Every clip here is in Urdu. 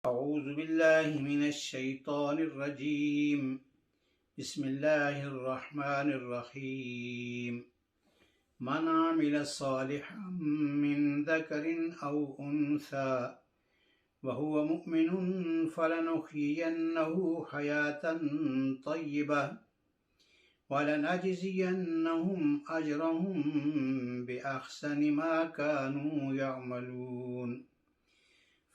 أعوذ بالله من الشيطان الرجيم. بسم الله الرحمن الرحيم. من عمل صالحا من ذكر أو أنثى وهو مؤمن فلنحيينه حياة طيبة ولنجزينهم أجرهم بأحسن ما كانوا يعملون.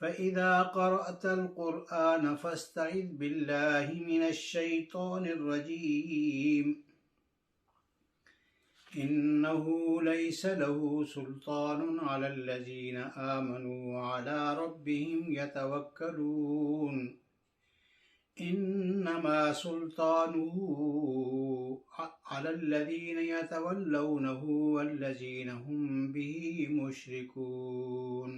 فإذا قرأت القرآن فاستعذ بالله من الشيطان الرجيم إنه ليس له سلطان على الذين آمنوا وعلى ربهم يتوكلون. إنما سلطانه على الذين يتولونه والذين هم به مشركون.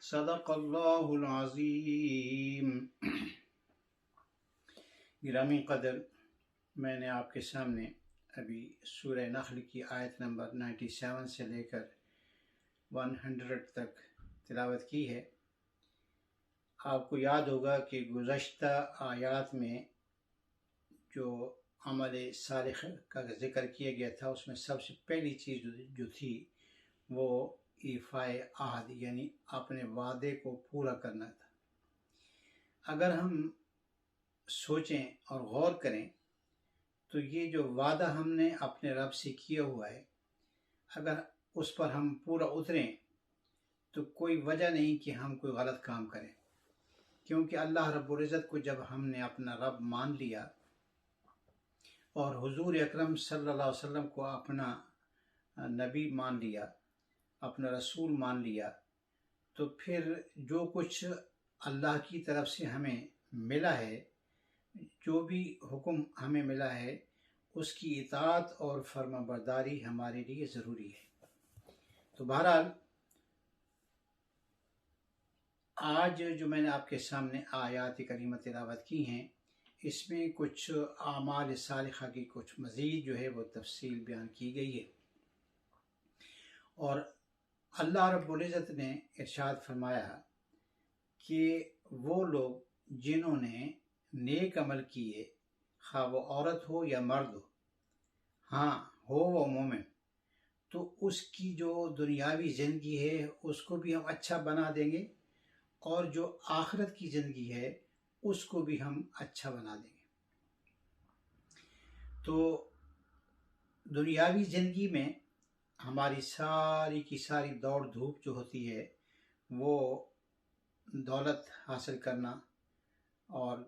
صدق اللہ العظیم. گرامی قدر، میں نے آپ کے سامنے ابھی سورہ نحل کی آیت نمبر 97 سے لے کر 100 تک تلاوت کی ہے. آپ کو یاد ہوگا کہ گزشتہ آیات میں جو عمل صالح کا ذکر کیا گیا تھا، اس میں سب سے پہلی چیز جو تھی وہ ایفائے عہد، یعنی اپنے وعدے کو پورا کرنا تھا. اگر ہم سوچیں اور غور کریں تو یہ جو وعدہ ہم نے اپنے رب سے کیا ہوا ہے، اگر اس پر ہم پورا اتریں تو کوئی وجہ نہیں کہ ہم کوئی غلط کام کریں، کیونکہ اللہ رب العزت کو جب ہم نے اپنا رب مان لیا اور حضور اکرم صلی اللہ علیہ وسلم کو اپنا نبی مان لیا، اپنا رسول مان لیا، تو پھر جو کچھ اللہ کی طرف سے ہمیں ملا ہے، جو بھی حکم ہمیں ملا ہے، اس کی اطاعت اور فرما برداری ہمارے لیے ضروری ہے. تو بہرحال آج جو میں نے آپ کے سامنے آیات کریمہ تلاوت کی ہیں، اس میں کچھ اعمال صالحہ کی کچھ مزید جو ہے وہ تفصیل بیان کی گئی ہے. اور اللہ رب العزت نے ارشاد فرمایا کہ وہ لوگ جنہوں نے نیک عمل کیے، خواہ وہ عورت ہو یا مرد ہو وہ مومن، تو اس کی جو دنیاوی زندگی ہے اس کو بھی ہم اچھا بنا دیں گے، اور جو آخرت کی زندگی ہے اس کو بھی ہم اچھا بنا دیں گے. تو دنیاوی زندگی میں ہماری ساری کی ساری دوڑ دھوپ جو ہوتی ہے وہ دولت حاصل کرنا اور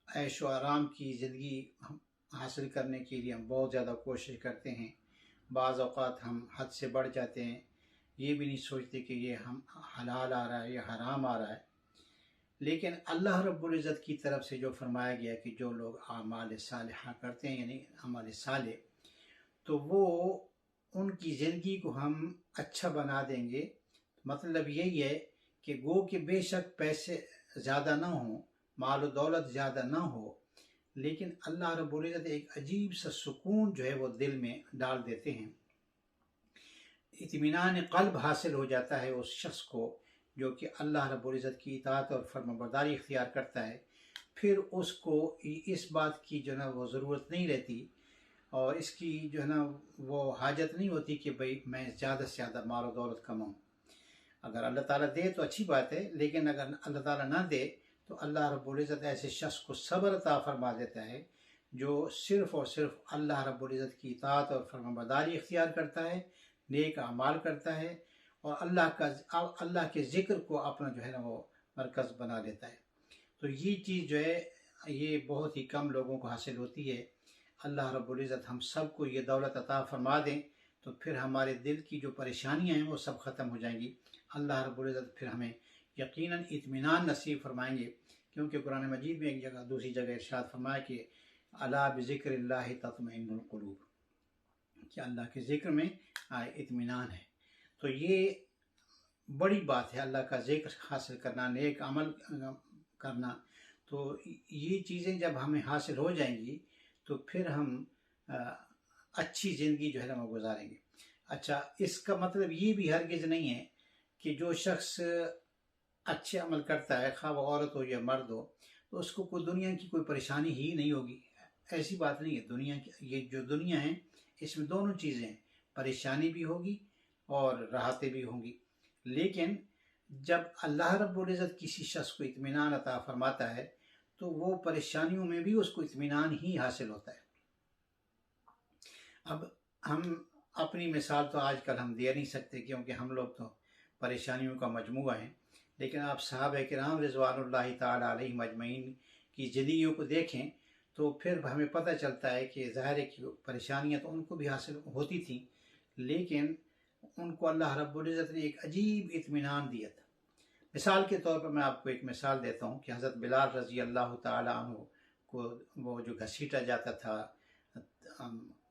عیش و آرام کی زندگی حاصل کرنے کے لیے ہم بہت زیادہ کوشش کرتے ہیں. بعض اوقات ہم حد سے بڑھ جاتے ہیں، یہ بھی نہیں سوچتے کہ یہ ہم حلال آ رہا ہے یا حرام آ رہا ہے. لیکن اللہ رب العزت کی طرف سے جو فرمایا گیا کہ جو لوگ اعمال صالحہ کرتے ہیں، یعنی عمل صالح، تو وہ ان کی زندگی کو ہم اچھا بنا دیں گے. مطلب یہی ہے کہ گو کہ بے شک پیسے زیادہ نہ ہوں، مال و دولت زیادہ نہ ہو، لیکن اللہ رب العزت ایک عجیب سا سکون جو ہے وہ دل میں ڈال دیتے ہیں. اطمینان قلب حاصل ہو جاتا ہے اس شخص کو جو کہ اللہ رب العزت کی اطاعت اور فرما برداری اختیار کرتا ہے. پھر اس کو اس بات کی جو ہے وہ ضرورت نہیں رہتی، اور اس کی جو ہے نا وہ حاجت نہیں ہوتی کہ بھئی میں زیادہ سے زیادہ مال و دولت کماؤں. اگر اللہ تعالیٰ دے تو اچھی بات ہے، لیکن اگر اللہ تعالیٰ نہ دے تو اللہ رب العزت ایسے شخص کو صبر عطا فرما دیتا ہے جو صرف اور صرف اللہ رب العزت کی اطاعت اور فرما برداری اختیار کرتا ہے، نیک اعمال کرتا ہے، اور اللہ کے ذکر کو اپنا جو ہے نا وہ مرکز بنا لیتا ہے. تو یہ چیز جو ہے یہ بہت ہی کم لوگوں کو حاصل ہوتی ہے. اللہ رب العزت ہم سب کو یہ دولت عطا فرما دیں تو پھر ہمارے دل کی جو پریشانیاں ہیں وہ سب ختم ہو جائیں گی. اللہ رب العزت پھر ہمیں یقیناً اطمینان نصیب فرمائیں گے، کیونکہ قرآن مجید میں ایک جگہ دوسری جگہ ارشاد فرمایا کہ الا بذکر اللہ تطمئن القلوب، کہ اللہ کے ذکر میں اطمینان ہے. تو یہ بڑی بات ہے، اللہ کا ذکر حاصل کرنا، نیک عمل کرنا. تو یہ چیزیں جب ہمیں حاصل ہو جائیں گی تو پھر ہم اچھی زندگی جو ہے نا وہ گزاریں گے. اچھا، اس کا مطلب یہ بھی ہرگز نہیں ہے کہ جو شخص اچھے عمل کرتا ہے، خواہ وہ عورت ہو یا مرد ہو، تو اس کو کوئی دنیا کی کوئی پریشانی ہی نہیں ہوگی۔ ایسی بات نہیں ہے، دنیا کی یہ جو دنیا ہے اس میں دونوں چیزیں ہیں، پریشانی بھی ہوگی اور راحتیں بھی ہوں گی۔ لیکن جب اللہ رب العزت کسی شخص کو اطمینان عطا فرماتا ہے تو وہ پریشانیوں میں بھی اس کو اطمینان ہی حاصل ہوتا ہے۔ اب ہم اپنی مثال تو آج کل ہم دے نہیں سکتے کیونکہ ہم لوگ تو پریشانیوں کا مجموعہ ہیں، لیکن آپ صحابہ کرام رضوان اللہ تعالیٰ علیہ مجمعین کی زندگیوں کو دیکھیں تو پھر ہمیں پتہ چلتا ہے کہ ظاہر ہے کہ پریشانیاں تو ان کو بھی حاصل ہوتی تھیں، لیکن ان کو اللہ رب العزت نے ایک عجیب اطمینان دیا تھا۔ مثال کے طور پر میں آپ کو ایک مثال دیتا ہوں کہ حضرت بلال رضی اللہ تعالیٰ عنہ کو وہ جو گھسیٹا جاتا تھا،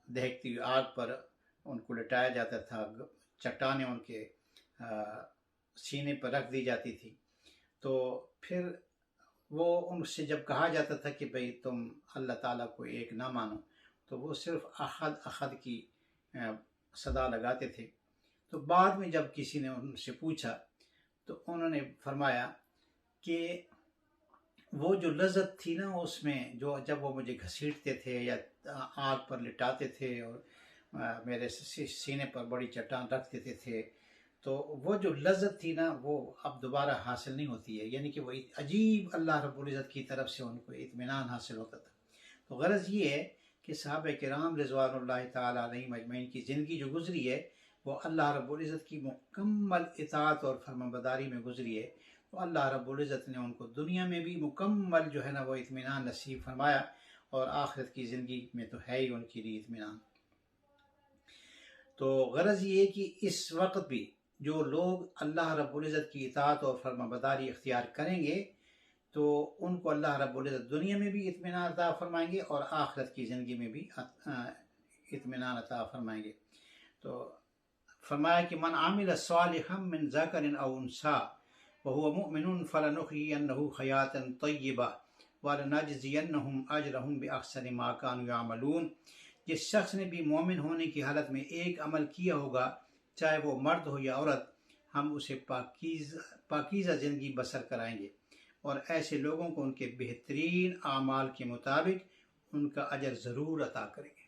دہکتی ہوئی آگ پر ان کو لٹایا جاتا تھا، چٹانیں ان کے سینے پر رکھ دی جاتی تھی، تو پھر وہ ان سے جب کہا جاتا تھا کہ بھئی تم اللہ تعالیٰ کو ایک نہ مانو، تو وہ صرف احد احد کی صدا لگاتے تھے۔ تو بعد میں جب کسی نے ان سے پوچھا تو انہوں نے فرمایا کہ وہ جو لذت تھی نا اس میں، جو جب وہ مجھے گھسیٹتے تھے یا آگ پر لٹاتے تھے اور میرے سینے پر بڑی چٹان رکھ دیتے تھے، تو وہ جو لذت تھی نا وہ اب دوبارہ حاصل نہیں ہوتی ہے، یعنی کہ وہ عجیب اللہ رب العزت کی طرف سے ان کو اطمینان حاصل ہوتا تھا۔ تو غرض یہ ہے کہ صحابہ کرام رضوان اللہ تعالیٰ علیہ مجمعین کی زندگی جو گزری ہے وہ اللہ رب العزت کی مکمل اطاعت اور فرمانبرداری میں گزری ہے، تو اللہ رب العزت نے ان کو دنیا میں بھی مکمل جو ہے نا وہ اطمینان نصیب فرمایا، اور آخرت کی زندگی میں تو ہے ہی ان کے لیے اطمینان۔ تو غرض یہ ہے کہ اس وقت بھی جو لوگ اللہ رب العزت کی اطاعت اور فرمانبرداری اختیار کریں گے تو ان کو اللہ رب العزت دنیا میں بھی اطمینان عطا فرمائیں گے اور آخرت کی زندگی میں بھی اطمینان عطا فرمائیں گے۔ تو فرمایا کہ من عامل صالحا من ذکر او انثی وهو مؤمن فلنحيينه حیاتا طیبہ ولنجزینہم اجرہم باحسن ما كانوا يعملون۔ جس شخص نے بھی مومن ہونے کی حالت میں ایک عمل کیا ہوگا، چاہے وہ مرد ہو یا عورت، ہم اسے پاکیزہ زندگی بسر کرائیں گے اور ایسے لوگوں کو ان کے بہترین اعمال کے مطابق ان کا اجر ضرور عطا کریں گے۔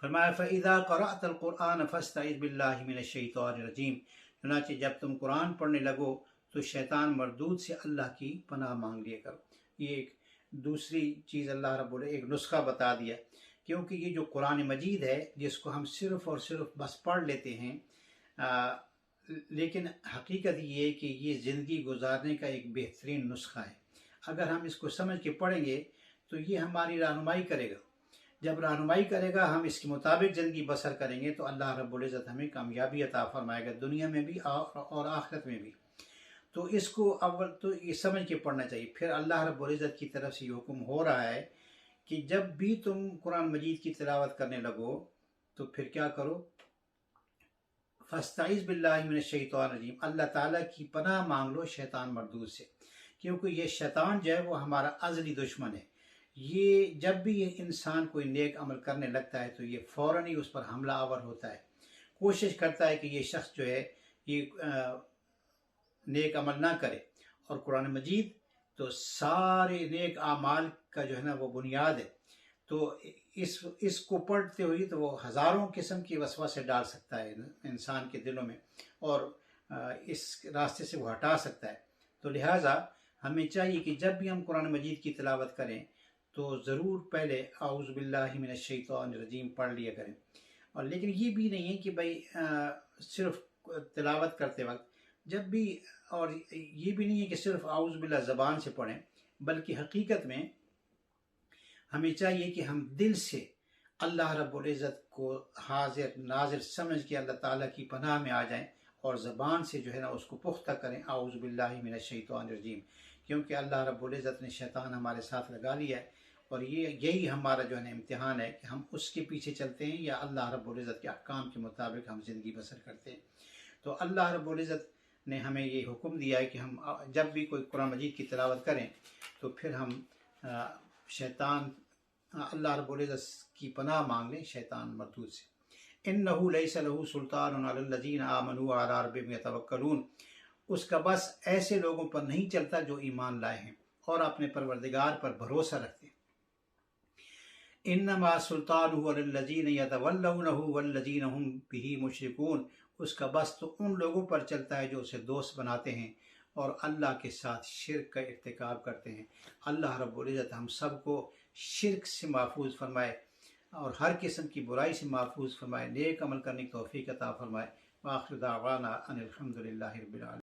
فرمایا فَإِذَا قَرَأْتَ الْقُرْآنَ فَاسْتَعِذْ بِاللَّهِ مِنَ الشَّيْطَانِ الرَّجِيمِ۔ چنانچہ جب تم قرآن پڑھنے لگو تو شیطان مردود سے اللہ کی پناہ مانگ لیا کرو۔ یہ ایک دوسری چیز اللہ رب العزت ایک نسخہ بتا دیا، کیونکہ یہ جو قرآن مجید ہے جس کو ہم صرف اور صرف بس پڑھ لیتے ہیں، لیکن حقیقت یہ ہے کہ یہ زندگی گزارنے کا ایک بہترین نسخہ ہے۔ اگر ہم اس کو سمجھ کے پڑھیں گے تو یہ ہماری رہنمائی کرے گا، جب رہنمائی کرے گا ہم اس کے مطابق زندگی بسر کریں گے تو اللہ رب العزت ہمیں کامیابی عطا فرمائے گا دنیا میں بھی اور آخرت میں بھی۔ تو اس کو اول تو یہ سمجھ کے پڑھنا چاہیے۔ پھر اللہ رب العزت کی طرف سے یہ حکم ہو رہا ہے کہ جب بھی تم قرآن مجید کی تلاوت کرنے لگو تو پھر کیا کرو، فاستعذ باللہ من الشیطان الرجیم، اللہ تعالیٰ کی پناہ مانگ لو شیطان مردود سے، کیونکہ یہ شیطان جو ہے وہ ہمارا ازلی دشمن ہے۔ یہ جب بھی یہ انسان کوئی نیک عمل کرنے لگتا ہے تو یہ فوراً ہی اس پر حملہ آور ہوتا ہے، کوشش کرتا ہے کہ یہ شخص جو ہے یہ نیک عمل نہ کرے، اور قرآن مجید تو سارے نیک اعمال کا جو ہے نا وہ بنیاد ہے، تو اس کو پڑھتے ہوئے تو وہ ہزاروں قسم کی وسوسے ڈال سکتا ہے انسان کے دلوں میں اور اس راستے سے وہ ہٹا سکتا ہے۔ تو لہٰذا ہمیں چاہیے کہ جب بھی ہم قرآن مجید کی تلاوت کریں تو ضرور پہلے اعوذ باللہ من الشیطان الرجیم پڑھ لیا کریں، اور لیکن یہ بھی نہیں ہے کہ بھائی صرف تلاوت کرتے وقت جب بھی، اور یہ بھی نہیں ہے کہ صرف اعوذ باللہ زبان سے پڑھیں، بلکہ حقیقت میں ہمیں چاہیے کہ ہم دل سے اللہ رب العزت کو حاضر ناظر سمجھ کے اللہ تعالیٰ کی پناہ میں آ جائیں اور زبان سے جو ہے نا اس کو پختہ کریں اعوذ باللہ من الشیطان الرجیم، کیونکہ اللہ رب العزت نے شیطان ہمارے ساتھ لگا لیا ہے، اور یہی ہمارا جو ہے نا امتحان ہے کہ ہم اس کے پیچھے چلتے ہیں یا اللہ رب العزت کے احکام کے مطابق ہم زندگی بسر کرتے ہیں۔ تو اللہ رب العزت نے ہمیں یہ حکم دیا ہے کہ ہم جب بھی کوئی قرآن مجید کی تلاوت کریں تو پھر ہم شیطان اللہ رب العزت کی پناہ مانگ لیں شیطان مردود سے۔ انہ لیس لہ سلطان علی الذین آمنوا وعلی ربہم یتوکلون۔ اس کا بس ایسے لوگوں پر نہیں چلتا جو ایمان لائے ہیں اور اپنے پروردگار پر بھروسہ رکھتے ہیں۔ انما سلطانہ علی الذین یتولونہ والذین هم بہ مشرکون، اس کا بس تو ان لوگوں پر چلتا ہے جو اسے دوست بناتے ہیں اور اللہ کے ساتھ شرک کا ارتکاب کرتے ہیں۔ اللہ رب العزت ہم سب کو شرک سے محفوظ فرمائے اور ہر قسم کی برائی سے محفوظ فرمائے، نیک عمل کرنے کی توفیق عطا فرمائے۔ وآخر دعوانا ان الحمد للہ رب العالمین۔